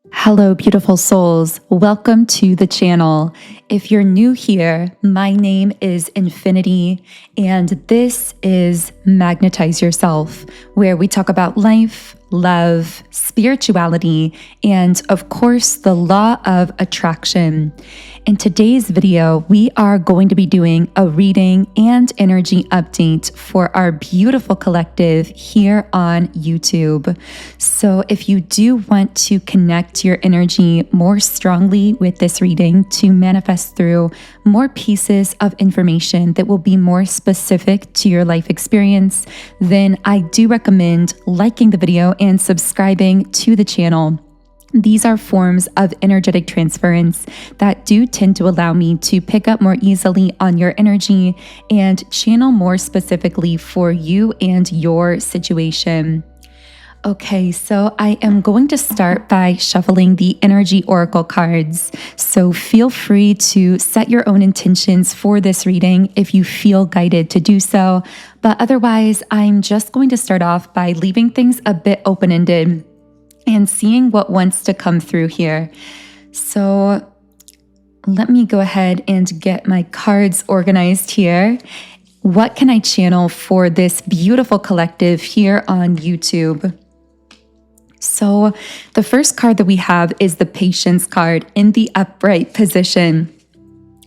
Hello, beautiful souls. Welcome to the channel. If you're new here, my name is Infinity, and this is Magnetize Yourself, where we talk about life, love, spirituality, and of course, the law of attraction. In today's video, we are going to be doing a reading and energy update for our beautiful collective here on YouTube. So if you do want to connect your energy more strongly with this reading to manifest through more pieces of information that will be more specific to your life experience, then I do recommend liking the video and subscribing to the channel. These are forms of energetic transference that do tend to allow me to pick up more easily on your energy and channel more specifically for you and your situation. Okay, so I am going to start by shuffling the energy oracle cards. So feel free to set your own intentions for this reading if you feel guided to do so. But otherwise, I'm just going to start off by leaving things a bit open-ended and seeing what wants to come through here. So let me go ahead and get my cards organized here. What can I channel for this beautiful collective here on YouTube? So the first card that we have is the Patience card in the upright position.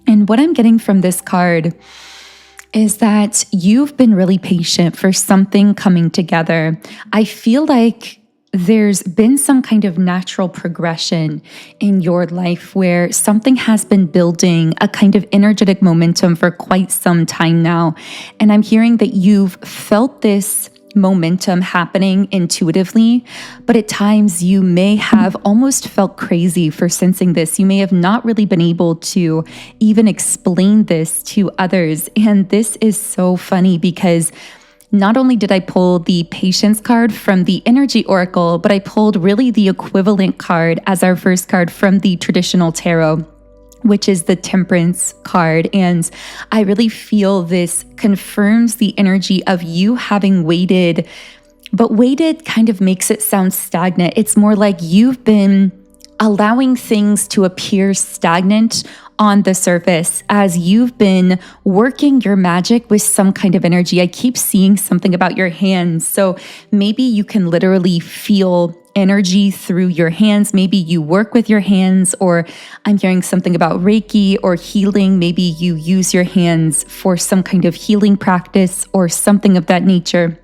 And what I'm getting from this card is that you've been really patient for something coming together. I feel like there's been some kind of natural progression in your life where something has been building a kind of energetic momentum for quite some time now. And I'm hearing that you've felt this momentum happening intuitively, but at times you may have almost felt crazy for sensing this. You may have not really been able to even explain this to others. And this is so funny because not only did I pull the Patience card from the Energy Oracle, but I pulled really the equivalent card as our first card from the traditional tarot, which is the Temperance card. And I really feel this confirms the energy of you having waited, but waited kind of makes it sound stagnant. It's more like you've been allowing things to appear stagnant on the surface as you've been working your magic with some kind of energy. I keep seeing something about your hands. So maybe you can literally feel energy through your hands. Maybe you work with your hands, or I'm hearing something about Reiki or healing. Maybe you use your hands for some kind of healing practice or something of that nature.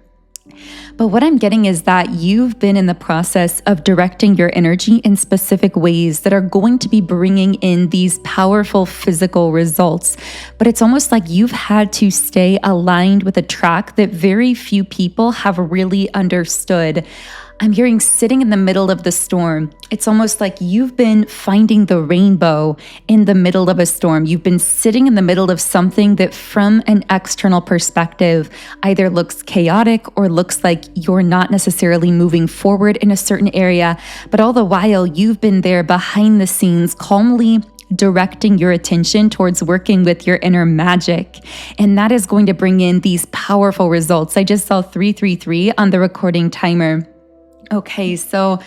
But what I'm getting is that you've been in the process of directing your energy in specific ways that are going to be bringing in these powerful physical results. But it's almost like you've had to stay aligned with a track that very few people have really understood. I'm hearing sitting in the middle of the storm. It's almost like you've been finding the rainbow in the middle of a storm. You've been sitting in the middle of something that from an external perspective either looks chaotic or looks like you're not necessarily moving forward in a certain area. But all the while, you've been there behind the scenes, calmly directing your attention towards working with your inner magic. And that is going to bring in these powerful results. I just saw 333 on the recording timer. Okay, so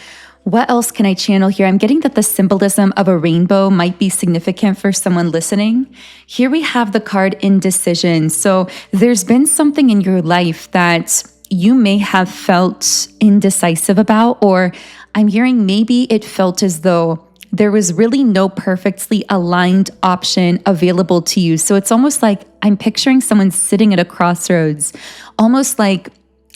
what else can I channel here? I'm getting that the symbolism of a rainbow might be significant for someone listening. Here we have the card Indecision. So there's been something in your life that you may have felt indecisive about, or I'm hearing maybe it felt as though there was really no perfectly aligned option available to you. So it's almost like I'm picturing someone sitting at a crossroads, almost like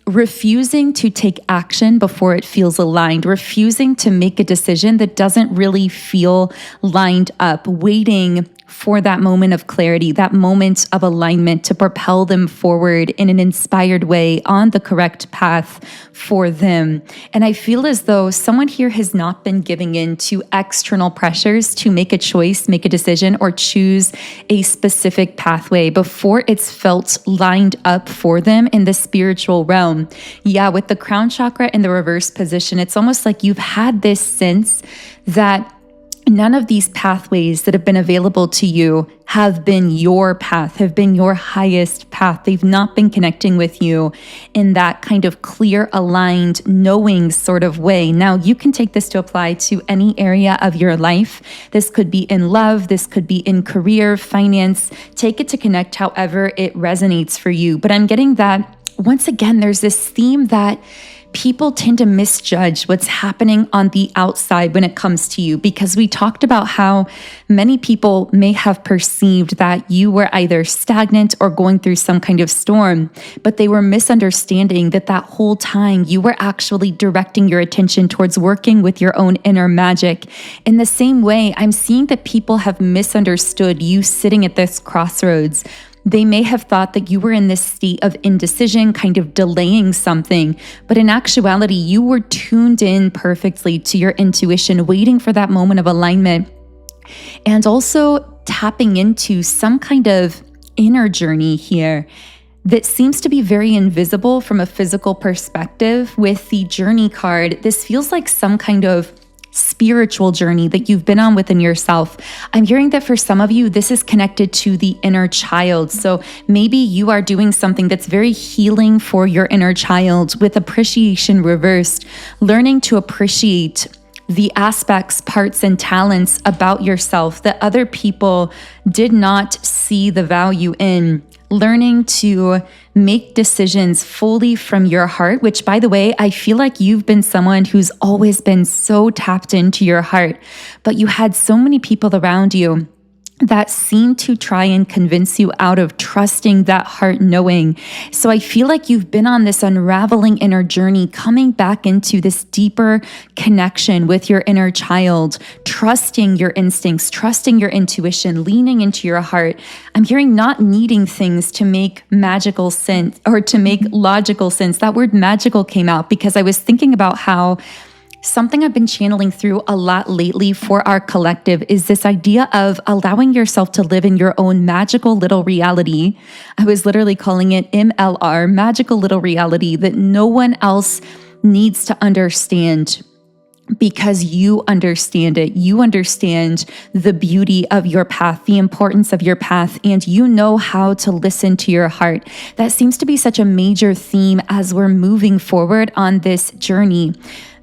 refusing to take action before it feels aligned, refusing to make a decision that doesn't really feel lined up, waiting for that moment of clarity, that moment of alignment to propel them forward in an inspired way on the correct path for them. And I feel as though someone here has not been giving in to external pressures to make a choice, make a decision, or choose a specific pathway before it's felt lined up for them in the spiritual realm. Yeah, with the crown chakra in the reverse position, it's almost like you've had this sense that none of these pathways that have been available to you have been your path, have been your highest path. They've not been connecting with you in that kind of clear, aligned, knowing sort of way. Now, you can take this to apply to any area of your life. This could be in love, this could be in career, finance. Take it to connect however it resonates for you. But I'm getting that, once again, there's this theme that people tend to misjudge what's happening on the outside when it comes to you, because we talked about how many people may have perceived that you were either stagnant or going through some kind of storm, but they were misunderstanding that that whole time you were actually directing your attention towards working with your own inner magic. In the same way, I'm seeing that people have misunderstood you sitting at this crossroads. They may have thought that you were in this state of indecision, kind of delaying something, but in actuality, you were tuned in perfectly to your intuition, waiting for that moment of alignment, and also tapping into some kind of inner journey here that seems to be very invisible from a physical perspective. With the journey card, this feels like some kind of spiritual journey that you've been on within yourself. I'm hearing that for some of you, this is connected to the inner child. So maybe you are doing something that's very healing for your inner child, with appreciation reversed, learning to appreciate the aspects, parts, and talents about yourself that other people did not see the value in. Learning to make decisions fully from your heart, which, by the way, I feel like you've been someone who's always been so tapped into your heart, but you had so many people around you that seem to try and convince you out of trusting that heart knowing. So I feel like you've been on this unraveling inner journey, coming back into this deeper connection with your inner child, trusting your instincts, trusting your intuition, leaning into your heart. I'm hearing not needing things to make magical sense or to make logical sense. That word magical came out because I was thinking about how something I've been channeling through a lot lately for our collective is this idea of allowing yourself to live in your own magical little reality. I was literally calling it MLR, magical little reality, that no one else needs to understand, because you understand it. You understand the beauty of your path, the importance of your path, and you know how to listen to your heart. That seems to be such a major theme as we're moving forward on this journey.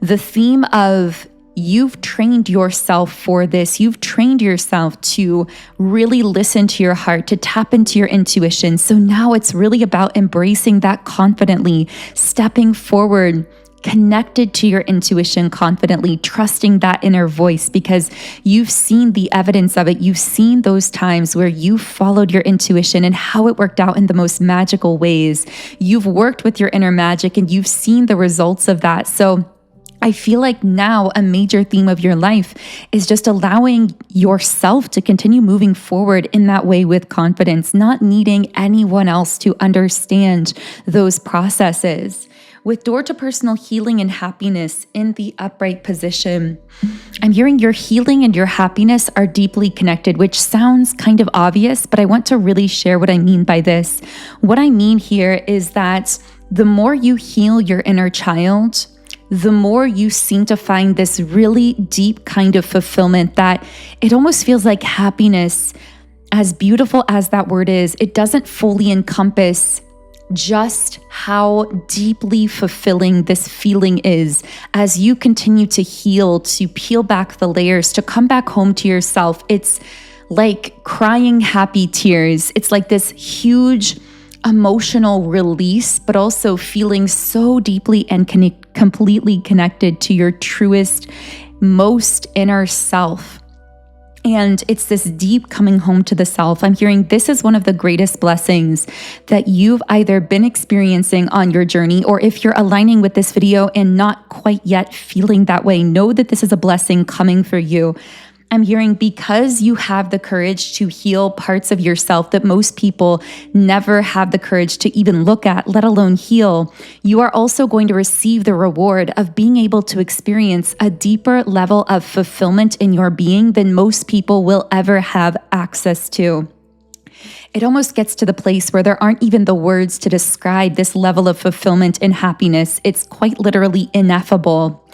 The theme of you've trained yourself for this. You've trained yourself to really listen to your heart, to tap into your intuition. So now it's really about embracing that confidently, stepping forward, connected to your intuition confidently, trusting that inner voice, because you've seen the evidence of it. You've seen those times where you followed your intuition and how it worked out in the most magical ways. You've worked with your inner magic and you've seen the results of that. So I feel like now a major theme of your life is just allowing yourself to continue moving forward in that way with confidence, not needing anyone else to understand those processes. With door to personal healing and happiness in the upright position, I'm hearing your healing and your happiness are deeply connected, which sounds kind of obvious, but I want to really share what I mean by this. What I mean here is that the more you heal your inner child, the more you seem to find this really deep kind of fulfillment that it almost feels like happiness, as beautiful as that word is, it doesn't fully encompass just how deeply fulfilling this feeling is as you continue to heal, to peel back the layers, to come back home to yourself. It's like crying happy tears. It's like this huge emotional release, but also feeling so deeply and completely connected to your truest, most inner self. And it's this deep coming home to the self. I'm hearing this is one of the greatest blessings that you've either been experiencing on your journey, or if you're aligning with this video and not quite yet feeling that way, know that this is a blessing coming for you. I'm hearing because you have the courage to heal parts of yourself that most people never have the courage to even look at, let alone heal, you are also going to receive the reward of being able to experience a deeper level of fulfillment in your being than most people will ever have access to. It almost gets to the place where there aren't even the words to describe this level of fulfillment and happiness. It's quite literally ineffable.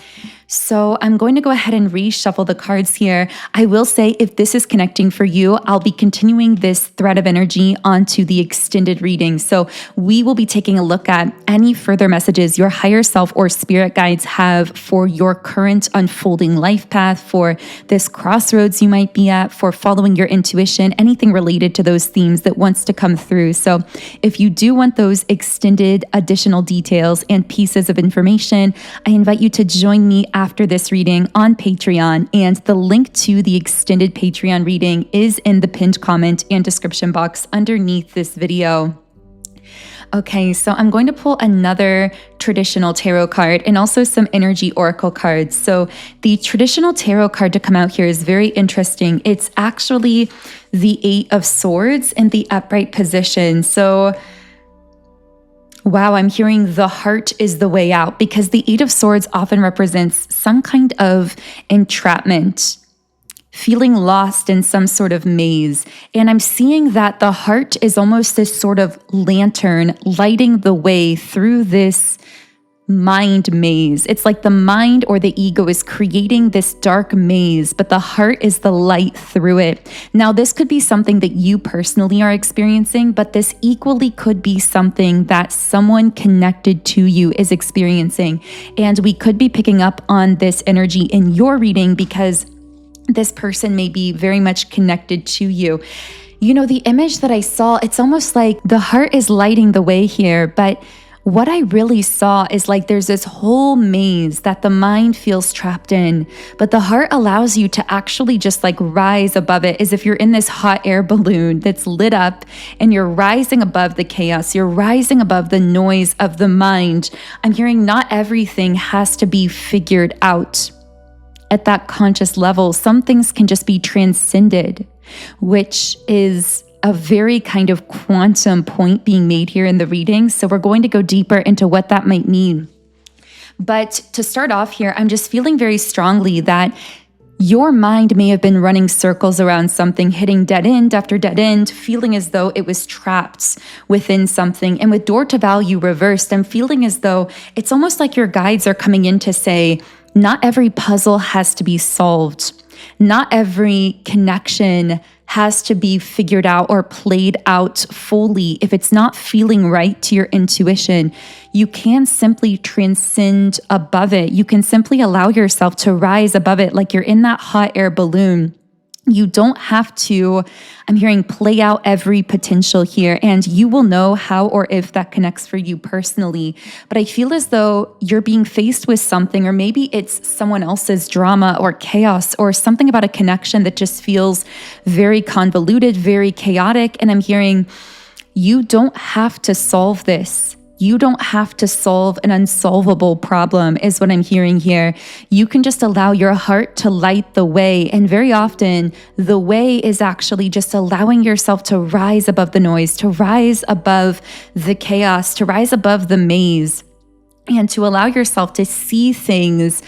So I'm going to go ahead and reshuffle the cards here. I will say if this is connecting for you, I'll be continuing this thread of energy onto the extended reading. So we will be taking a look at any further messages your higher self or spirit guides have for your current unfolding life path, for this crossroads you might be at, for following your intuition, anything related to those themes that wants to come through. So if you do want those extended additional details and pieces of information, I invite you to join me after this reading on Patreon, and the link to the extended Patreon reading is in the pinned comment and description box underneath this video. Okay, so I'm going to pull another traditional tarot card and also some energy oracle cards. So the traditional tarot card to come out here is very interesting. It's actually the 8 of Swords in the upright position. So wow, I'm hearing the heart is the way out, because the 8 of Swords often represents some kind of entrapment, feeling lost in some sort of maze. And I'm seeing that the heart is almost this sort of lantern lighting the way through this mind maze. It's like the mind or the ego is creating this dark maze, but the heart is the light through it. Now, this could be something that you personally are experiencing, but this equally could be something that someone connected to you is experiencing. And we could be picking up on this energy in your reading because this person may be very much connected to you. You know, the image that I saw, it's almost like the heart is lighting the way here, but what I really saw is like there's this whole maze that the mind feels trapped in, but the heart allows you to actually just like rise above it, as if you're in this hot air balloon that's lit up and you're rising above the chaos. You're rising above the noise of the mind. I'm hearing not everything has to be figured out at that conscious level. Some things can just be transcended, which is a very kind of quantum point being made here in the reading. So we're going to go deeper into what that might mean. But to start off here, I'm just feeling very strongly that your mind may have been running circles around something, hitting dead end after dead end, feeling as though it was trapped within something. And with door to value reversed, I'm feeling as though it's almost like your guides are coming in to say, not every puzzle has to be solved. Not every connection has to be figured out or played out fully. If it's not feeling right to your intuition, you can simply transcend above it. You can simply allow yourself to rise above it like you're in that hot air balloon. You don't have to, I'm hearing, play out every potential here, and you will know how or if that connects for you personally. But I feel as though you're being faced with something, or maybe it's someone else's drama or chaos, or something about a connection that just feels very convoluted, very chaotic. And I'm hearing, you don't have to solve this. You don't have to solve an unsolvable problem, is what I'm hearing here. You can just allow your heart to light the way. And very often, the way is actually just allowing yourself to rise above the noise, to rise above the chaos, to rise above the maze, and to allow yourself to see things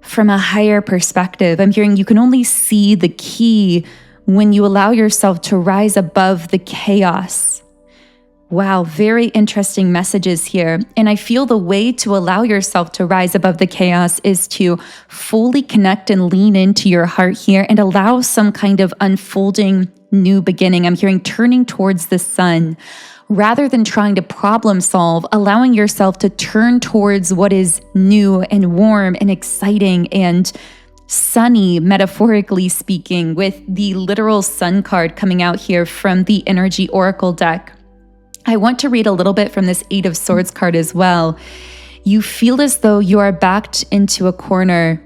from a higher perspective. I'm hearing you can only see the key when you allow yourself to rise above the chaos. Wow, very interesting messages here. And I feel the way to allow yourself to rise above the chaos is to fully connect and lean into your heart here and allow some kind of unfolding new beginning. I'm hearing turning towards the sun. Rather than trying to problem solve, allowing yourself to turn towards what is new and warm and exciting and sunny, metaphorically speaking, with the literal sun card coming out here from the Energy Oracle deck. I want to read a little bit from this 8 of Swords card as well. You feel as though you are backed into a corner.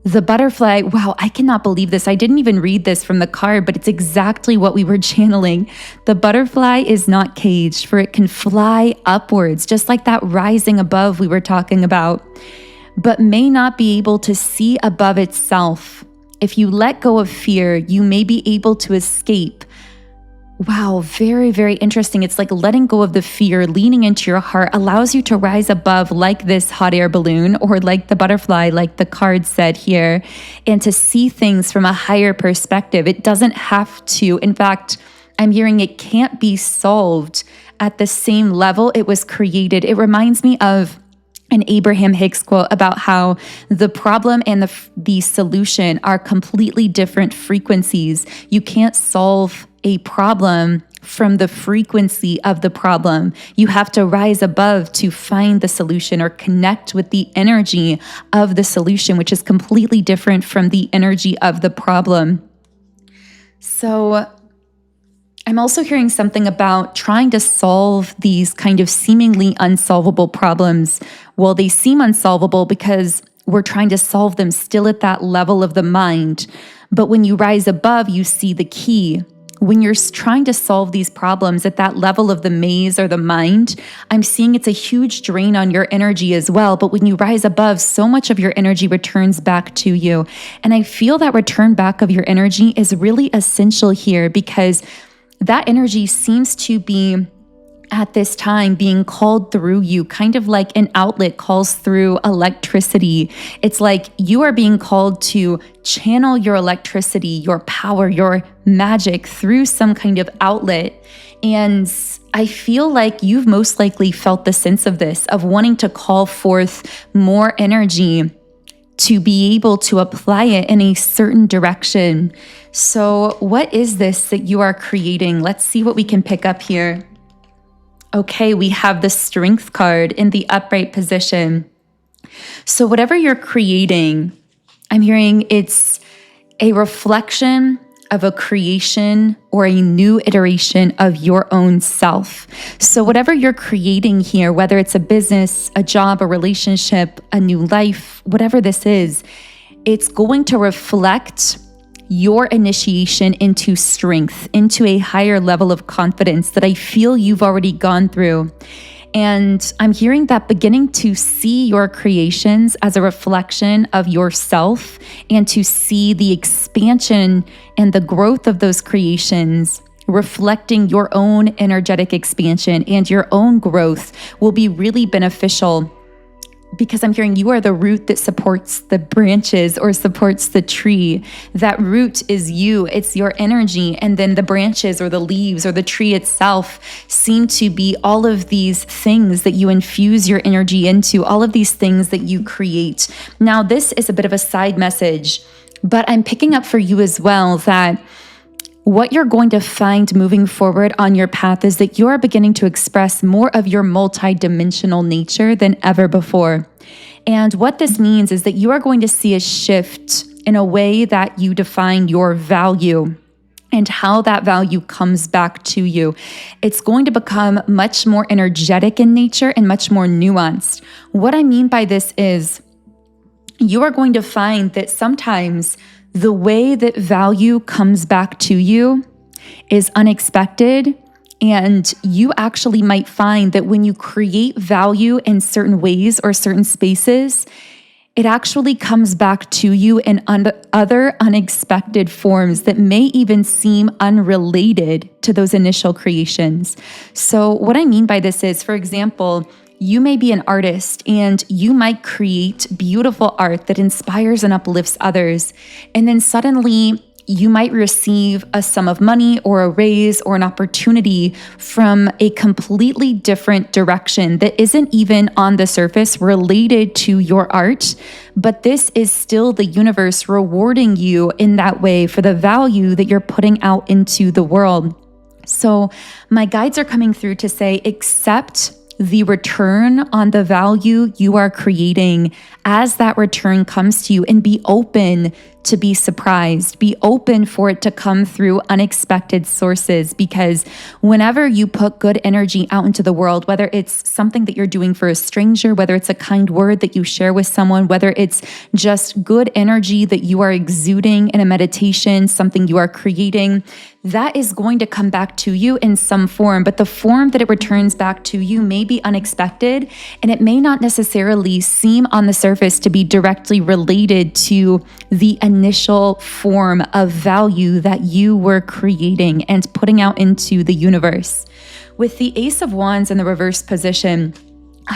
The butterfly, wow, I cannot believe this. I didn't even read this from the card, but it's exactly what we were channeling. The butterfly is not caged, for it can fly upwards, just like that rising above we were talking about, but may not be able to see above itself. If you let go of fear, you may be able to escape. Wow, very, very interesting. It's like letting go of the fear, leaning into your heart allows you to rise above like this hot air balloon, or like the butterfly, like the card said here, and to see things from a higher perspective. It doesn't have to. In fact, I'm hearing it can't be solved at the same level it was created. It reminds me of an Abraham Hicks quote about how the problem and the solution are completely different frequencies. You can't solve a problem from the frequency of the problem. You have to rise above to find the solution or connect with the energy of the solution, which is completely different from the energy of the problem. So I'm also hearing something about trying to solve these kind of seemingly unsolvable problems. Well, they seem unsolvable because we're trying to solve them still at that level of the mind. But when you rise above, you see the key. When you're trying to solve these problems at that level of the maze or the mind, I'm seeing it's a huge drain on your energy as well. But when you rise above, so much of your energy returns back to you. And I feel that return back of your energy is really essential here, because that energy seems to be at this time being called through you, kind of like an outlet calls through electricity. It's like you are being called to channel your electricity, your power, your magic through some kind of outlet. And I feel like you've most likely felt the sense of this, of wanting to call forth more energy to be able to apply it in a certain direction. So what is this that you are creating? Let's see what we can pick up here. Okay, we have the Strength card in the upright position. So whatever you're creating, I'm hearing it's a reflection of a creation or a new iteration of your own self. So whatever you're creating here, whether it's a business, a job, a relationship, a new life, whatever this is, it's going to reflect your initiation into strength, into a higher level of confidence that I feel you've already gone through. And I'm hearing that beginning to see your creations as a reflection of yourself and to see the expansion and the growth of those creations reflecting your own energetic expansion and your own growth will be really beneficial. Because I'm hearing you are the root that supports the branches or supports the tree. That root is you, it's your energy. And then the branches or the leaves or the tree itself seem to be all of these things that you infuse your energy into, all of these things that you create. Now, this is a bit of a side message, but I'm picking up for you as well that what you're going to find moving forward on your path is that you are beginning to express more of your multidimensional nature than ever before. And what this means is that you are going to see a shift in a way that you define your value and how that value comes back to you. It's going to become much more energetic in nature and much more nuanced. What I mean by this is you are going to find that sometimes the way that value comes back to you is unexpected, and you actually might find that when you create value in certain ways or certain spaces, it actually comes back to you in other unexpected forms that may even seem unrelated to those initial creations. So what I mean by this is, for example, you may be an artist and you might create beautiful art that inspires and uplifts others. And then suddenly you might receive a sum of money or a raise or an opportunity from a completely different direction that isn't even on the surface related to your art. But this is still the universe rewarding you in that way for the value that you're putting out into the world. So my guides are coming through to say, accept the return on the value you are creating as that return comes to you, and be open to be surprised. Be open for it to come through unexpected sources, because whenever you put good energy out into the world, whether it's something that you're doing for a stranger, whether it's a kind word that you share with someone, whether it's just good energy that you are exuding in a meditation, something you are creating, that is going to come back to you in some form. But the form that it returns back to you may be unexpected, and it may not necessarily seem on the surface to be directly related to the initial form of value that you were creating and putting out into the universe. With the Ace of Wands in the reverse position,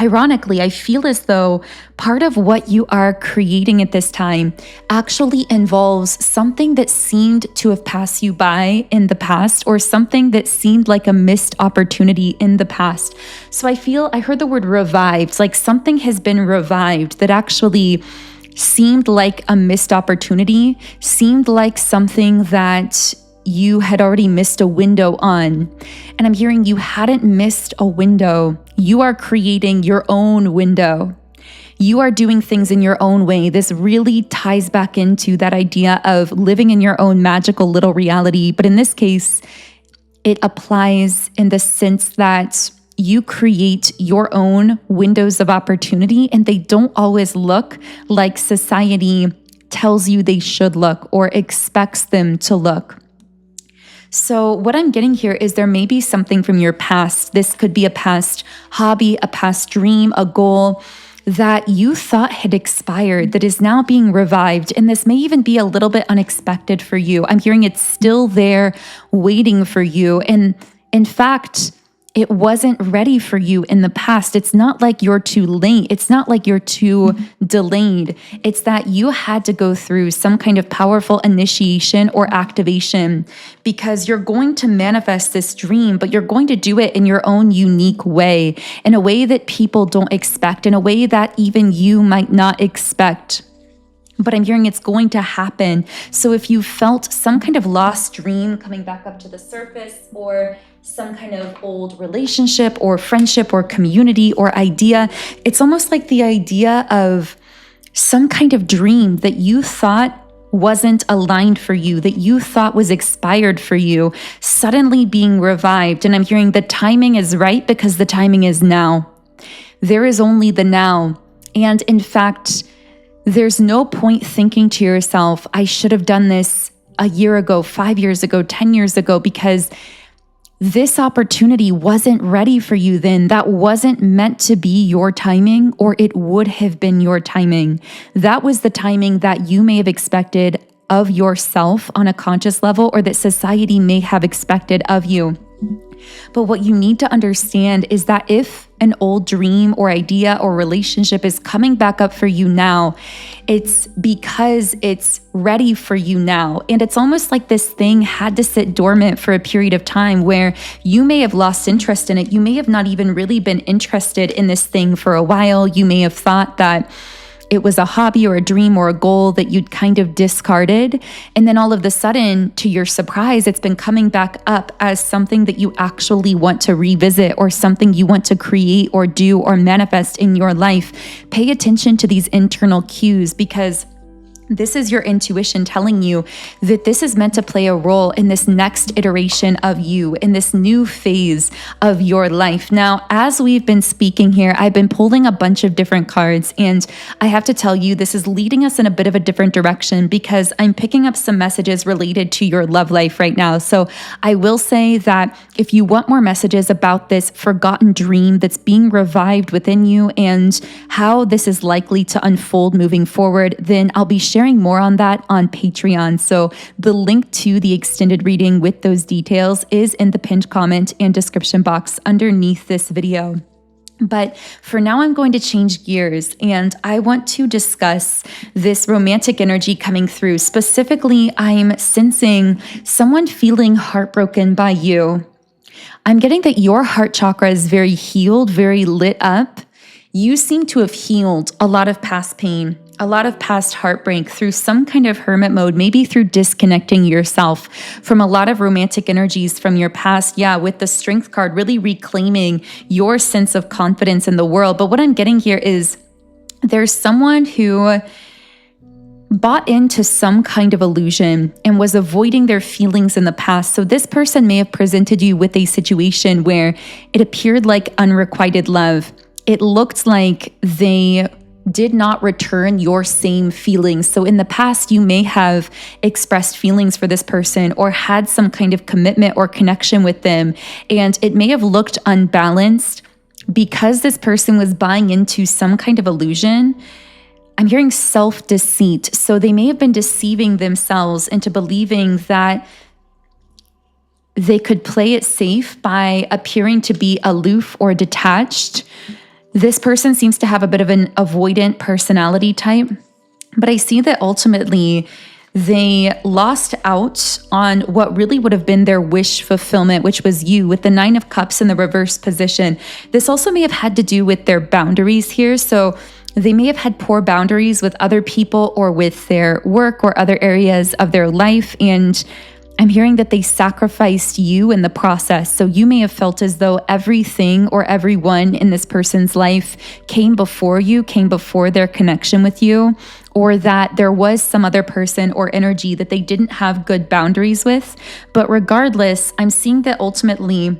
Ironically, I feel as though part of what you are creating at this time actually involves something that seemed to have passed you by in the past, or something that seemed like a missed opportunity in the past. So I heard the word revived, like something has been revived that actually seemed like a missed opportunity, seemed like something that you had already missed a window on. And I'm hearing you hadn't missed a window. You are creating your own window. You are doing things in your own way. This really ties back into that idea of living in your own magical little reality. But in this case, it applies in the sense that you create your own windows of opportunity, and they don't always look like society tells you they should look or expects them to look. So what I'm getting here is there may be something from your past. This could be a past hobby, a past dream, a goal that you thought had expired that is now being revived. And this may even be a little bit unexpected for you. I'm hearing it's still there waiting for you. And in fact, it wasn't ready for you in the past. It's not like you're too late. It's not like you're too delayed. It's that you had to go through some kind of powerful initiation or activation, because you're going to manifest this dream, but you're going to do it in your own unique way, in a way that people don't expect, in a way that even you might not expect. But I'm hearing it's going to happen. So if you felt some kind of lost dream coming back up to the surface, or some kind of old relationship or friendship or community or idea, it's almost like the idea of some kind of dream that you thought wasn't aligned for you, that you thought was expired for you, suddenly being revived. And I'm hearing the timing is right because the timing is now. There is only the now. And in fact, there's no point thinking to yourself, I should have done this a year ago, 5 years ago, 10 years ago, because this opportunity wasn't ready for you then. That wasn't meant to be your timing, or it would have been your timing. That was the timing that you may have expected of yourself on a conscious level, or that society may have expected of you. But what you need to understand is that if an old dream or idea or relationship is coming back up for you now, it's because it's ready for you now. And it's almost like this thing had to sit dormant for a period of time where you may have lost interest in it. You may have not even really been interested in this thing for a while. You may have thought that it was a hobby or a dream or a goal that you'd kind of discarded. And then all of a sudden, to your surprise, it's been coming back up as something that you actually want to revisit, or something you want to create or do or manifest in your life. Pay attention to these internal cues, because this is your intuition telling you that this is meant to play a role in this next iteration of you, in this new phase of your life. Now, as we've been speaking here, I've been pulling a bunch of different cards, and I have to tell you, this is leading us in a bit of a different direction, because I'm picking up some messages related to your love life right now. So I will say that if you want more messages about this forgotten dream that's being revived within you and how this is likely to unfold moving forward, then I'll be sharing more on that on Patreon. So the link to the extended reading with those details is in the pinned comment and description box underneath this video. But for now, I'm going to change gears, and I want to discuss this romantic energy coming through. Specifically, I'm sensing someone feeling heartbroken by you. I'm getting that your heart chakra is very healed, very lit up. You seem to have healed a lot of past pain, a lot of past heartbreak through some kind of hermit mode, maybe through disconnecting yourself from a lot of romantic energies from your past. Yeah, with the Strength card, really reclaiming your sense of confidence in the world. But what I'm getting here is there's someone who bought into some kind of illusion and was avoiding their feelings in the past. So this person may have presented you with a situation where it appeared like unrequited love. It looked like they did not return your same feelings. So in the past, you may have expressed feelings for this person or had some kind of commitment or connection with them, and it may have looked unbalanced because this person was buying into some kind of illusion. I'm hearing self-deceit. So they may have been deceiving themselves into believing that they could play it safe by appearing to be aloof or detached. This person seems to have a bit of an avoidant personality type, but I see that ultimately they lost out on what really would have been their wish fulfillment, which was you, with the 9 of Cups in the reverse position. This also may have had to do with their boundaries here. So they may have had poor boundaries with other people or with their work or other areas of their life. And I'm hearing that they sacrificed you in the process. So you may have felt as though everything or everyone in this person's life came before you, came before their connection with you, or that there was some other person or energy that they didn't have good boundaries with. But regardless, I'm seeing that ultimately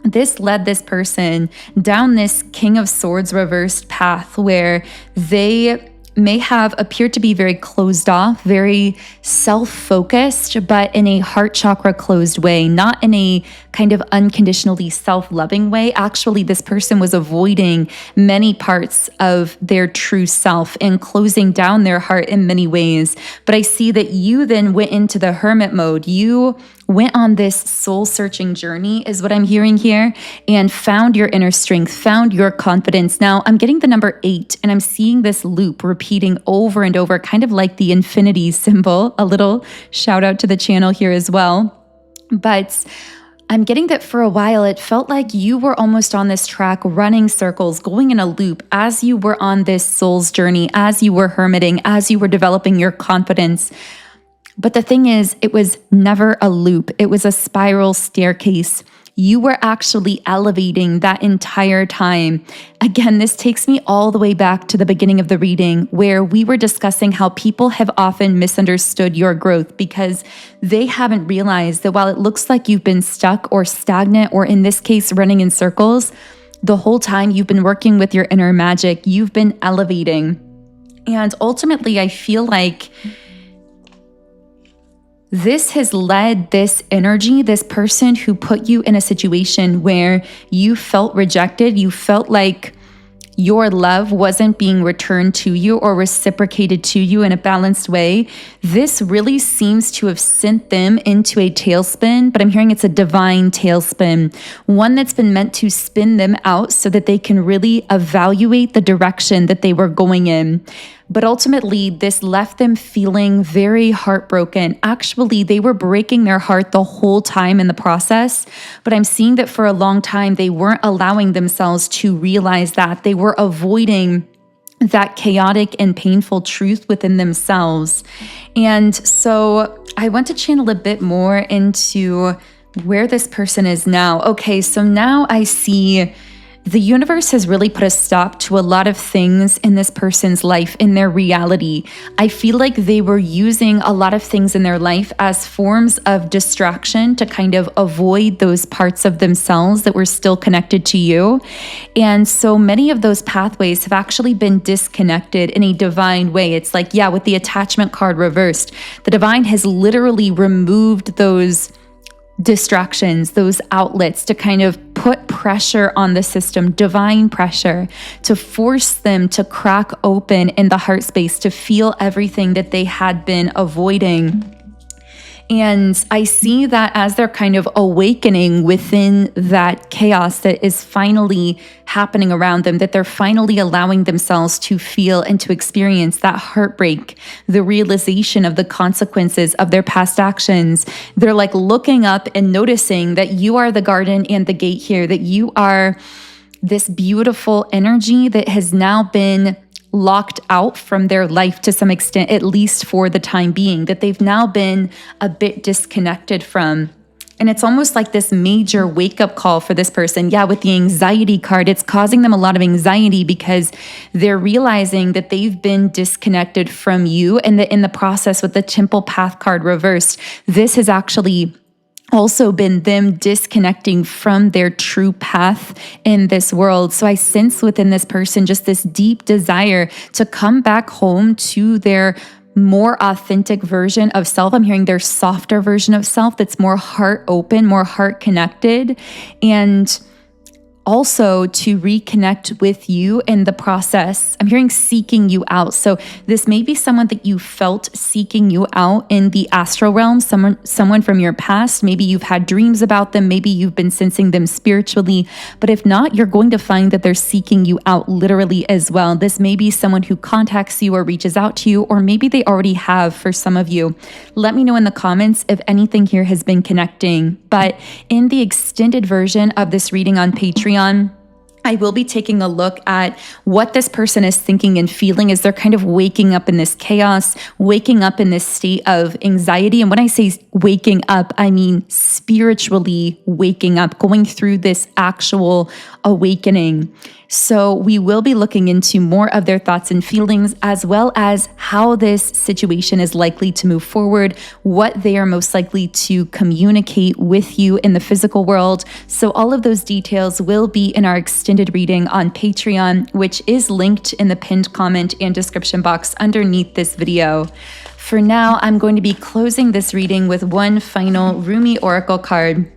this led this person down this King of Swords reversed path where they may have appeared to be very closed off, very self-focused, but in a heart chakra closed way, not in a kind of unconditionally self-loving way. Actually, this person was avoiding many parts of their true self and closing down their heart in many ways. But I see that you then went into the hermit mode. You went on this soul-searching journey is what I'm hearing here, and found your inner strength, found your confidence. Now, I'm getting the number 8, and I'm seeing this loop repeating over and over, kind of like the infinity symbol. A little shout out to the channel here as well. But I'm getting that for a while, it felt like you were almost on this track, running circles, going in a loop as you were on this soul's journey, as you were hermiting, as you were developing your confidence. But the thing is, it was never a loop. It was a spiral staircase. You were actually elevating that entire time. Again, this takes me all the way back to the beginning of the reading, where we were discussing how people have often misunderstood your growth because they haven't realized that while it looks like you've been stuck or stagnant, or in this case, running in circles, the whole time you've been working with your inner magic, you've been elevating. And ultimately, I feel like this has led this energy, this person who put you in a situation where you felt rejected, you felt like your love wasn't being returned to you or reciprocated to you in a balanced way. This really seems to have sent them into a tailspin, but I'm hearing it's a divine tailspin, one that's been meant to spin them out so that they can really evaluate the direction that they were going in. But ultimately, this left them feeling very heartbroken. Actually, they were breaking their heart the whole time in the process. But I'm seeing that for a long time, they weren't allowing themselves to realize that. They were avoiding that chaotic and painful truth within themselves. And so I want to channel a bit more into where this person is now. Okay, so now I see the universe has really put a stop to a lot of things in this person's life, in their reality. I feel like they were using a lot of things in their life as forms of distraction to kind of avoid those parts of themselves that were still connected to you. And so many of those pathways have actually been disconnected in a divine way. It's like, yeah, with the attachment card reversed, the divine has literally removed those distractions, those outlets to kind of put pressure on the system, divine pressure, to force them to crack open in the heart space, to feel everything that they had been avoiding. And I see that as they're kind of awakening within that chaos that is finally happening around them, that they're finally allowing themselves to feel and to experience that heartbreak, the realization of the consequences of their past actions. They're like looking up and noticing that you are the garden and the gate here, that you are this beautiful energy that has now been locked out from their life to some extent, at least for the time being, that they've now been a bit disconnected from. And it's almost like this major wake-up call for this person. Yeah, with the anxiety card, it's causing them a lot of anxiety because they're realizing that they've been disconnected from you, and that in the process with the Temple Path card reversed, this has actually also been them disconnecting from their true path in this world. So I sense within this person just this deep desire to come back home to their more authentic version of self. I'm hearing their softer version of self that's more heart open, more heart connected. And also to reconnect with you in the process. I'm hearing seeking you out. So this may be someone that you felt seeking you out in the astral realm, someone from your past. Maybe you've had dreams about them. Maybe you've been sensing them spiritually. But if not, you're going to find that they're seeking you out literally as well. This may be someone who contacts you or reaches out to you, or maybe they already have for some of you. Let me know in the comments if anything here has been connecting. But in the extended version of this reading on Patreon, I will be taking a look at what this person is thinking and feeling as they're kind of waking up in this chaos, waking up in this state of anxiety. And when I say waking up, I mean spiritually waking up, going through this actual awakening. So we will be looking into more of their thoughts and feelings, as well as how this situation is likely to move forward, what they are most likely to communicate with you in the physical world. So all of those details will be in our extended reading on Patreon, which is linked in the pinned comment and description box underneath this video. For now, I'm going to be closing this reading with one final Rumi Oracle card.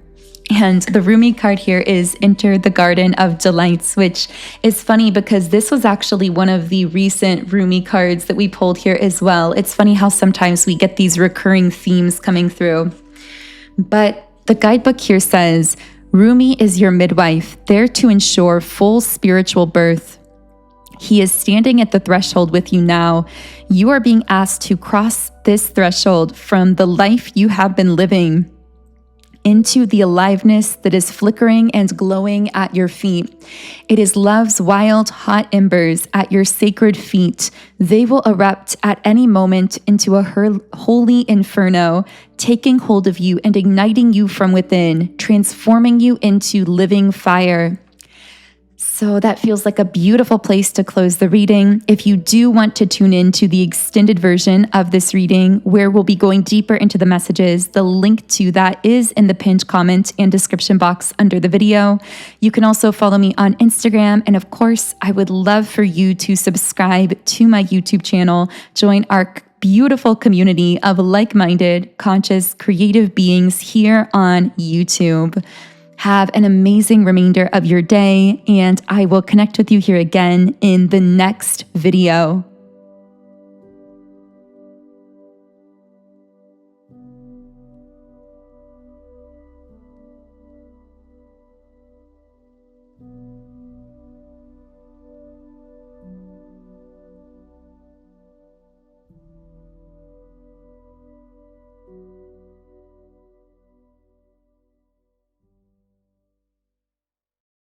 And the Rumi card here is Enter the Garden of Delights, which is funny because this was actually one of the recent Rumi cards that we pulled here as well. It's funny how sometimes we get these recurring themes coming through. But the guidebook here says, Rumi is your midwife, there to ensure full spiritual birth. He is standing at the threshold with you now. You are being asked to cross this threshold from the life you have been living into the aliveness that is flickering and glowing at your feet. It is love's wild, hot embers at your sacred feet. They will erupt at any moment into a holy inferno, taking hold of you and igniting you from within, transforming you into living fire. So that feels like a beautiful place to close the reading. If you do want to tune in to the extended version of this reading, where we'll be going deeper into the messages, the link to that is in the pinned comment and description box under the video. You can also follow me on Instagram. And of course, I would love for you to subscribe to my YouTube channel, join our beautiful community of like-minded, conscious, creative beings here on YouTube. Have an amazing remainder of your day, and I will connect with you here again in the next video.